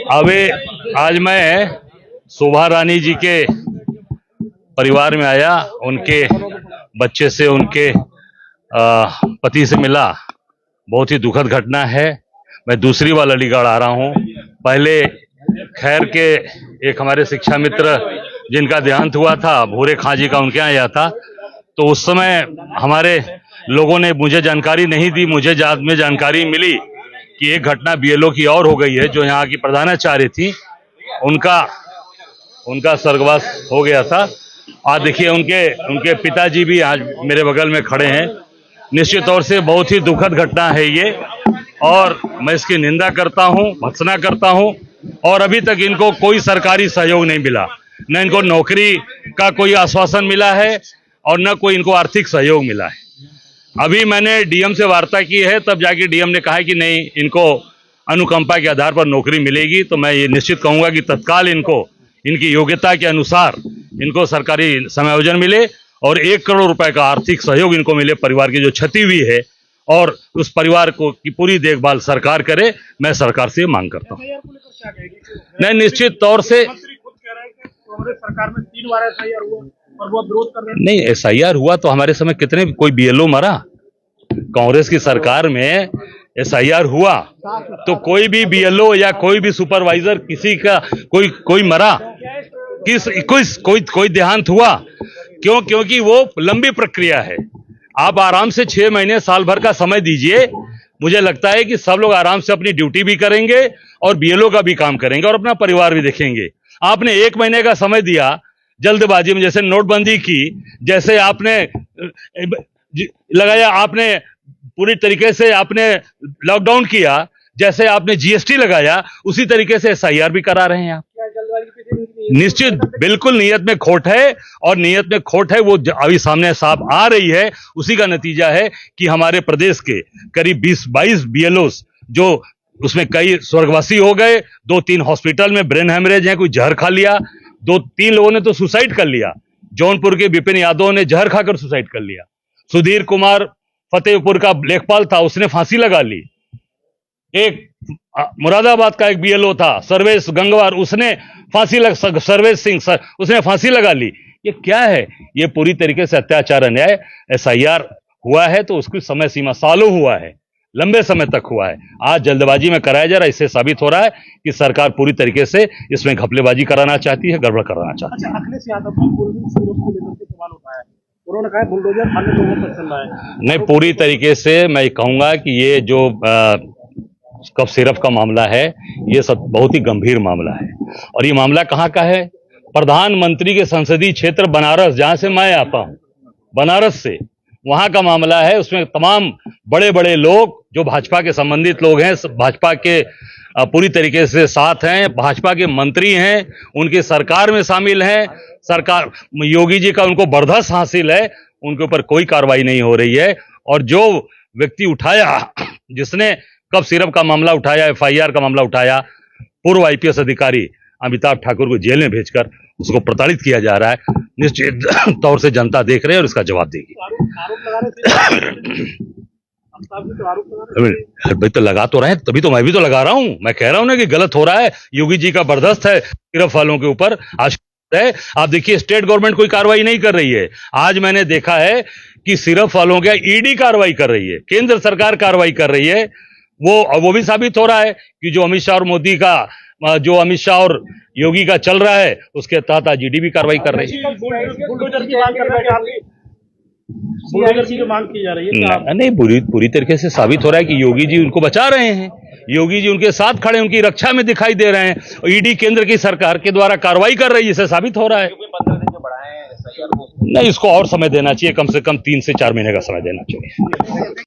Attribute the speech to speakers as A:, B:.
A: अभी आज मैं शोभा रानी जी के परिवार में आया, उनके बच्चे से, उनके पति से मिला। बहुत ही दुखद घटना है। मैं दूसरी बार अलीगढ़ आ रहा हूं। पहले खैर के एक हमारे शिक्षा मित्र जिनका देहांत हुआ था, भूरे खां जी का, उनके यहाँ आया था। तो उस समय हमारे लोगों ने मुझे जानकारी नहीं दी। मुझे बाद में जानकारी मिली कि एक घटना बीएलओ की और हो गई है। जो यहाँ की प्रधानाचार्य थी, उनका स्वर्गवास हो गया था। आज देखिए उनके पिताजी भी आज मेरे बगल में खड़े हैं। निश्चित तौर से बहुत ही दुखद घटना है ये, और मैं इसकी निंदा करता हूं, भर्त्सना करता हूं। और अभी तक इनको कोई सरकारी सहयोग नहीं मिला, न इनको नौकरी का कोई आश्वासन मिला है और न कोई इनको आर्थिक सहयोग मिला है। अभी मैंने डीएम से वार्ता की है, तब जाके डीएम ने कहा है कि नहीं, इनको अनुकंपा के आधार पर नौकरी मिलेगी। तो मैं ये निश्चित कहूंगा कि तत्काल इनको इनकी योग्यता के अनुसार इनको सरकारी समायोजन मिले और 1 करोड़ रुपए का आर्थिक सहयोग इनको मिले, परिवार की जो क्षति हुई है, और उस परिवार को की पूरी देखभाल सरकार करे। मैं सरकार से मांग करता हूँ। नहीं, निश्चित तौर से
B: सरकार में 3 बार एसआईआर हुआ और वो विरोध कर रहे हैं।
A: नहीं, एसआईआर हुआ तो हमारे समय कितने कोई बीएलओ मरा। कांग्रेस की सरकार में एसआईआर हुआ तो कोई भी बीएलओ या कोई भी सुपरवाइजर, किसी का कोई मरा, कोई देहांत हुआ क्यों? क्योंकि वो लंबी प्रक्रिया है। आप आराम से 6 महीने, साल भर का समय दीजिए। मुझे लगता है कि सब लोग आराम से अपनी ड्यूटी भी करेंगे और बीएलओ का भी काम करेंगे और अपना परिवार भी देखेंगे। आपने 1 महीने का समय दिया जल्दबाजी में, जैसे नोटबंदी की, जैसे आपने लगाया, आपने पूरी तरीके से आपने लॉकडाउन किया, जैसे आपने जीएसटी लगाया, उसी तरीके से एसआईआर भी करा रहे हैं आप। निश्चित, बिल्कुल नीयत में खोट है, और नीयत में खोट है वो अभी सामने साफ आ रही है। उसी का नतीजा है कि हमारे प्रदेश के करीब 20-22 बीएलओस, जो उसमें कई स्वर्गवासी हो गए, 2-3 हॉस्पिटल में ब्रेन हेमरेज है, कोई जहर खा लिया, 2-3 लोगों ने तो सुसाइड कर लिया। जौनपुर के विपिन यादव ने जहर खाकर सुसाइड कर लिया। सुधीर कुमार फतेहपुर का लेखपाल था, उसने फांसी लगा ली। एक मुरादाबाद का एक बीएलओ था, सर्वेश गंगवार, उसने सर्वेश सिंह उसने फांसी लगा ली। ये क्या है? ये पूरी तरीके से अत्याचार, अन्याय। एसआईआर हुआ है तो उसकी समय सीमा सालों हुआ है, लंबे समय तक हुआ है। आज जल्दबाजी में कराया जा रहा है। इससे साबित हो रहा है कि सरकार पूरी तरीके से इसमें घपलेबाजी कराना चाहती है, गड़बड़ कराना चाहती है।
B: अखिलेश यादव को लेकर के सवाल उठाया है, उन्होंने कहा बुलडोजर अन्य लोगों पर चल रहा है।
A: नहीं, पूरी तरीके से मैं कहूंगा कि ये जो कफ सिरप का मामला है, ये सब बहुत ही गंभीर मामला है। और ये मामला कहाँ का है? प्रधानमंत्री के संसदीय क्षेत्र बनारस, जहां से मैं आता हूं, बनारस से, वहां का मामला है। उसमें तमाम बड़े बड़े लोग जो भाजपा के संबंधित लोग हैं, भाजपा के पूरी तरीके से साथ हैं, भाजपा के मंत्री हैं, उनकी सरकार में शामिल हैं। सरकार, योगी जी का उनको बर्दाश्त हासिल है, उनके ऊपर कोई कार्रवाई नहीं हो रही है। और जो व्यक्ति उठाया, जिसने कब सिरप का मामला उठाया, एफआईआर का मामला उठाया, पूर्व आईपीएस अधिकारी अमिताभ ठाकुर को जेल में भेजकर उसको प्रताड़ित किया जा रहा है। निश्चित तौर से जनता देख रही है और इसका जवाब देगी। भाई तो लगा तो रहे हैं, तभी तो मैं भी तो लगा रहा हूं। मैं कह रहा हूं ना कि गलत हो रहा है। योगी जी का बर्दाश्त है सिरप वालों के ऊपर। आज है, आप देखिए, स्टेट गवर्नमेंट कोई कार्रवाई नहीं कर रही है। आज मैंने देखा है कि सिरप वालों के ईडी कार्रवाई कर रही है, केंद्र सरकार कार्रवाई कर रही है। वो भी साबित हो रहा है कि जो अमित शाह और मोदी का, जो अमित शाह और योगी का चल रहा है, उसके तहत आज ईडी भी कार्रवाई कर रही है।
B: बुलडोजर की जो मांग की जा रही है,
A: नहीं, पूरी तरीके से साबित हो रहा है कि योगी जी उनको बचा रहे हैं, योगी जी उनके साथ खड़े, उनकी रक्षा में दिखाई दे रहे हैं। ईडी केंद्र की सरकार के द्वारा कार्रवाई कर रही है, इससे साबित हो रहा है।
B: 15 दिन जो बढ़ाए हैं,
A: नहीं, इसको और समय देना चाहिए, कम से कम 3 से 4 महीने का समय देना चाहिए।